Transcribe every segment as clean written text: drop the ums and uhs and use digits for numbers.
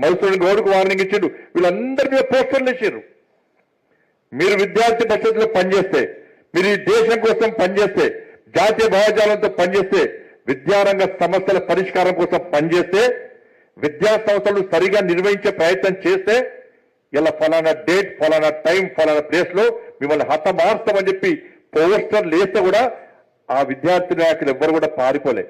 Madhusudan గౌడ్కు warning ఇచ్చిండు. వీళ్ళందరి మీద పోస్టర్లు వేసారు. మీరు విద్యార్థి పరిషత్తులో పనిచేస్తే, మీరు ఈ దేశం కోసం పనిచేస్తే, జాతీయ భావజాలంతో పనిచేస్తే, విద్యారంగ సమస్యల పరిష్కారం కోసం పనిచేస్తే, విద్యా సంస్థలు సరిగా నిర్వహించే ప్రయత్నం చేస్తే, ఇలా ఫలానా డేట్, ఫలానా టైం, ఫలానా ప్లేస్ లో మిమ్మల్ని హతమార్స్తామని చెప్పి పోస్టర్లు వేస్తే కూడా ఆ విద్యార్థి నాయకులు ఎవరు కూడా పారిపోలే.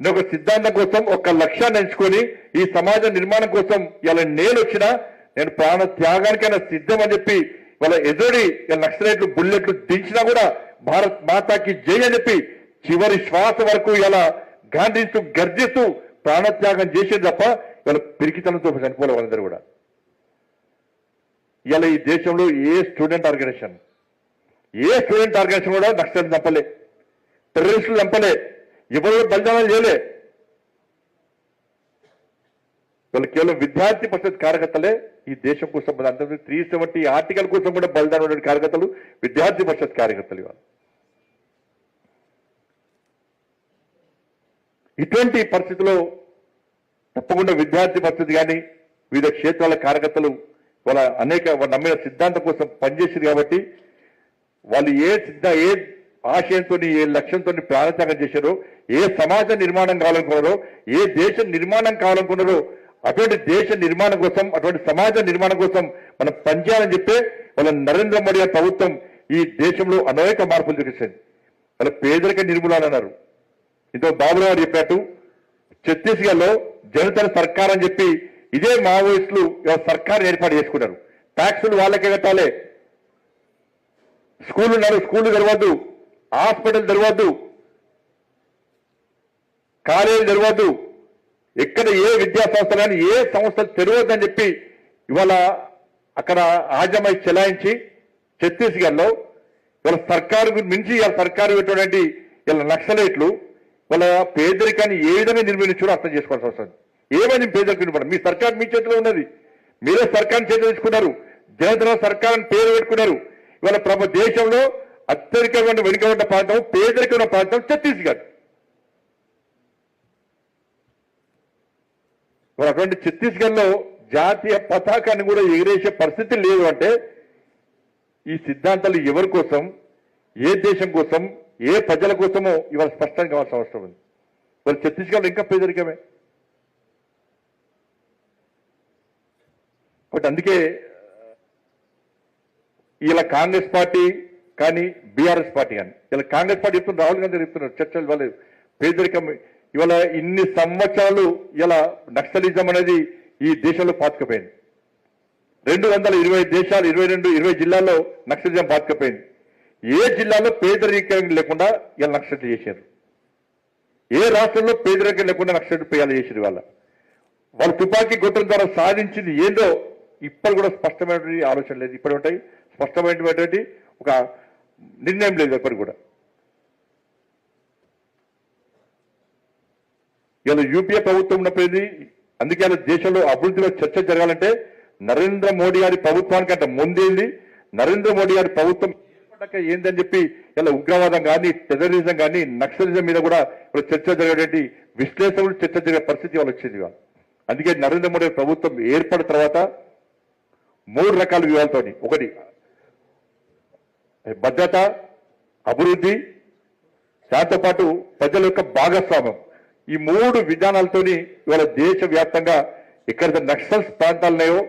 నేను ఒక సిద్ధాంతం కోసం, ఒక లక్ష్యాన్ని ఎంచుకొని ఈ సమాజ నిర్మాణం కోసం ఇలా నేను వచ్చినా నేను ప్రాణ త్యాగానికైనా సిద్ధం అని చెప్పి వాళ్ళ ఎదుడి నక్సలైట్లు బుల్లెట్లు దించినా కూడా భారత్ మాతాకి జై అని చెప్పి చివరి శ్వాస వరకు ఇలా గాంధీస్తూ గర్జిస్తూ ప్రాణత్యాగం చేసేది తప్ప ఇలా పిరికితనంతో చనిపోలే వాళ్ళందరూ కూడా. ఇలా ఈ దేశంలో ఏ స్టూడెంట్ ఆర్గనైజేషన్ కూడా నక్సల్ చంపలే, టెర్రరిస్టులు చంపలే, ఎవరు బలిదానాలు చేయలే. వాళ్ళు కేవలం విద్యార్థి పరిషత్ కార్యకర్తలే ఈ దేశం కోసం 370 ఆర్టికల్ కోసం కూడా బలిదానం ఉన్న కార్యకర్తలు విద్యార్థి పరిషత్ కార్యకర్తలు. ఇవాళ ఇటువంటి పరిస్థితుల్లో తప్పకుండా విద్యార్థి పరిస్థితి కానీ వివిధ క్షేత్రాల కార్యకర్తలు వాళ్ళ అనేక నమ్మిన సిద్ధాంతం కోసం పనిచేసింది కాబట్టి వాళ్ళు ఏ ఆశయంతో, ఏ లక్ష్యంతో ప్రాణత్యాగం చేశారో, ఏ సమాజ నిర్మాణం కావాలనుకున్నారో, ఏ దేశ నిర్మాణం కావాలనుకున్నారో అటువంటి దేశ నిర్మాణం కోసం, అటువంటి సమాజ నిర్మాణం కోసం మనం పనిచేయాలని చెప్పే వాళ్ళ నరేంద్ర మోడీ గారి ప్రభుత్వం ఈ దేశంలో అనేక మార్పులు చూపించింది. వాళ్ళ పేదరిక నిర్మూలన అన్నారు. ఇంతో బాబురావు గారు చెప్పినట్టు ఛత్తీస్గఢ్లో జనతల సర్కార్ అని చెప్పి ఇదే మావోయిస్టులు సర్కార్ ఏర్పాటు చేసుకున్నారు. ట్యాక్సులు వాళ్ళకే కట్టాలి, స్కూళ్ళు తెరవద్దు, హాస్పిటల్ తెరవద్దు, కాలేజీలు తెరవద్దు, ఎక్కడ ఏ విద్యా సంస్థలు కానీ ఏ సంస్థలు తెరవద్దని చెప్పి ఇవాళ అక్కడ ఆజమై చెలాయించి ఛత్తీస్గఢ్లో ఇవాళ సర్కారు మించి ఇవాళ సర్కారు పెట్టినటువంటి ఇలా నక్సలైట్లు వాళ్ళ పేదరికాన్ని ఏ విధంగా నిర్మించారో అర్థం చేసుకోవాల్సి వస్తుంది. ఏమైంది పేదరికం? మీ సర్కార్ మీ చేతిలో ఉన్నది, మీరే సర్కార్ని చేతిలో తీసుకున్నారు, జనతల సర్కార్ అని పేరు పెట్టుకున్నారు. ఇవాళ దేశంలో అత్యధికమైన వెనుకబడ్డ ప్రాంతం, పేదరికమైన ప్రాంతం ఛత్తీస్గఢ్. అటువంటి ఛత్తీస్గఢ్లో జాతీయ పతాకాన్ని కూడా ఎగిరేసే పరిస్థితి లేదు అంటే ఈ సిద్ధాంతాలు ఎవరి కోసం, ఏ దేశం కోసం, ఏ ప్రజల కోసమో ఇవాళ స్పష్టంగా కావాల్సిన అవసరం ఉంది. వాళ్ళు ఛత్తీస్గఢ్లో ఇంకా పేదరికమే. బట్ అందుకే ఇలా కాంగ్రెస్ పార్టీ కానీ బీఆర్ఎస్ పార్టీ కానీ ఇలా కాంగ్రెస్ పార్టీ చెప్తున్నారు, రాహుల్ గాంధీ చెప్తున్నారు చర్చలు వాళ్ళు పేదరికం ఇవాళ ఇన్ని సంవత్సరాలు ఇలా నక్సలిజం అనేది ఈ దేశంలో పాతుకుపోయింది. 220 దేశాలు 20 జిల్లాల్లో నక్సలిజం పాతుకుపోయింది. ఏ జిల్లాలో పేదరికం లేకుండా ఇలా నక్సలి చేశారు, ఏ రాష్ట్రంలో పేదరికం లేకుండా నక్సలి పేయాలి చేశారు. వాళ్ళు తుపాకీ గొట్టం ద్వారా సాధించింది ఏందో ఇప్పుడు కూడా స్పష్టమైనటువంటి ఆలోచన లేదు, ఇప్పుడు ఉంటాయి స్పష్టమైనటువంటి ఒక నిర్ణయం లేదు ఎప్పటికి కూడా. ఇలా యూపీఏ ప్రభుత్వం ఉన్నప్పుడు అందుకే ఇలా దేశంలో అభివృద్ధిలో చర్చ జరగాలంటే నరేంద్ర మోడీ గారి ప్రభుత్వానికంటే ముందేంది, నరేంద్ర మోడీ గారి ప్రభుత్వం ఏర్పడ్డాక ఏందని చెప్పి ఇలా ఉగ్రవాదం కానీ, టెర్రరిజం కానీ, నక్సలిజం మీద కూడా చర్చ జరిగేటువంటి విశ్లేషణలు చర్చ జరిగే పరిస్థితి వాళ్ళు వచ్చింది. అందుకే నరేంద్ర మోడీ ప్రభుత్వం ఏర్పడిన తర్వాత 3 రకాల వ్యూహాలతో, ఒకటి భద్రత, అభివృద్ధి, దాంతో పాటు ప్రజల యొక్క భాగస్వామ్యం, ఈ 3 విధానాలతోని ఇవాళ దేశవ్యాప్తంగా ఎక్కడైతే నక్సల్స్ ప్రాంతాలున్నాయో,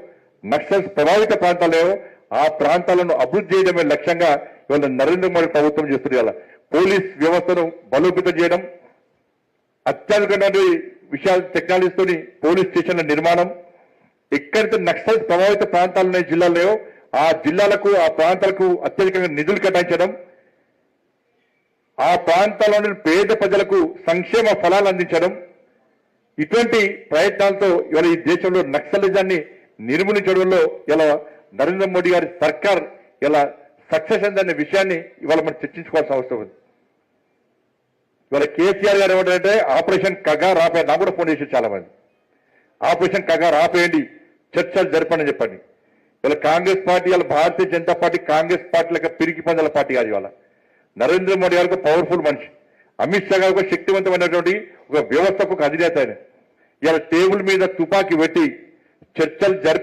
నక్సల్స్ ప్రభావిత ప్రాంతాలున్నాయో ఆ ప్రాంతాలను అభివృద్ధి చేయడమే లక్ష్యంగా ఇవాళ నరేంద్ర మోడీ ప్రభుత్వం చేస్తుంది. ఇవాళ పోలీస్ వ్యవస్థను బలోపేతం చేయడం, అత్యాధునికమైన విషయాలు టెక్నాలజీతోని పోలీస్ స్టేషన్ల నిర్మాణం, ఎక్కడైతే నక్సల్స్ ప్రభావిత ప్రాంతాలు ఉన్నాయి జిల్లాలో ఆ జిల్లాలకు, ఆ ప్రాంతాలకు అత్యధికంగా నిధులు కేటాయించడం, ఆ ప్రాంతాల్లోని పేద ప్రజలకు సంక్షేమ ఫలాలు అందించడం, ఇటువంటి ప్రయత్నాలతో ఇవాళ ఈ దేశంలో నక్సలిజాన్ని నిర్మూలించడంలో ఇలా నరేంద్ర మోడీ గారి సర్కార్ ఇలా సక్సెస్ అయిందనే విషయాన్ని ఇవాళ మనం చర్చించుకోవాల్సిన అవసరం ఉంది. ఇవాళ కేసీఆర్ గారు ఏమంటారంటే ఆపరేషన్ కగార్ ఆపేయండి, నాకు కూడా ఫోన్ చేసి చాలా మంది, ఆపరేషన్ కగార్ ఆపేయండి, చర్చలు జరపండి చెప్పండి. ఇలా కాంగ్రెస్ పార్టీ, ఇలా భారతీయ జనతా పార్టీ కాంగ్రెస్ పార్టీ లెక్క పిరికి పందాల పార్టీ కాదు. ఇవాళ నరేంద్ర మోడీ గారికి పవర్ఫుల్ మనిషి, అమిత్ షా గారు ఒక శక్తివంతమైనటువంటి ఒక వ్యవస్థకు అధినేత ఆయన. ఇలా టేబుల్ మీద తుపాకీ పెట్టి చర్చలు జరిపి